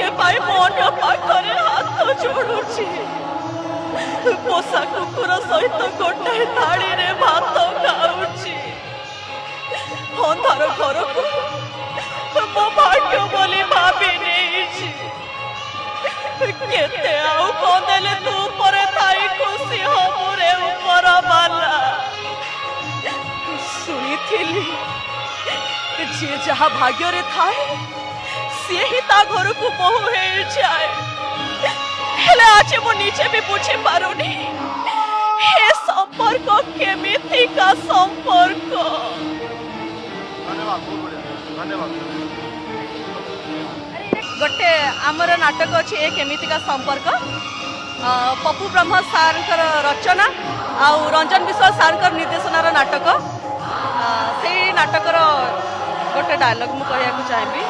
ଟିକେ ପାଇଁ ମୁଁ ଅନ୍ୟ ପାଖରେ ହାତ ଯୋଡୁଛି। ପୋଷା କୁକୁର ସହିତ ଗୋଟାଏ ଥାଳିରେ ଭାତ ଖାଉଛି। ଅନ୍ଧାର ଘରକୁ ମୋ ଭାଗ୍ୟ ବୋଲି ଭାବି ନେଇଛି। କେତେ ଆଉ କଣ ଦେଲେ ତୁ ଉପରେ ଥାଇ ଖୁସି ହବୁ ରେ ଉପର ବାଲା। ଶୁଣିଥିଲି ଯିଏ ଯାହା ଭାଗ୍ୟରେ ଥାଏ ସିଏ ହିଁ ତା ଘରକୁ ବୋହୂ ହେଇଯାଏ। ହେଲେ ଆଜି ମୁଁ ନିଜେ ବି ବୁଝି ପାରୁନି ଏ ସମ୍ପର୍କ କେମିତିକା ସମ୍ପର୍କ। गोटे आमर नाटक अच्छी ए केमितिका संपर्क पप्पू ब्रह्म सार रचना आउ रंजन विश्वास सार निर्देशनार नाटक से नाटकर गोटे डायलॉग मुझे कहना चाहिए।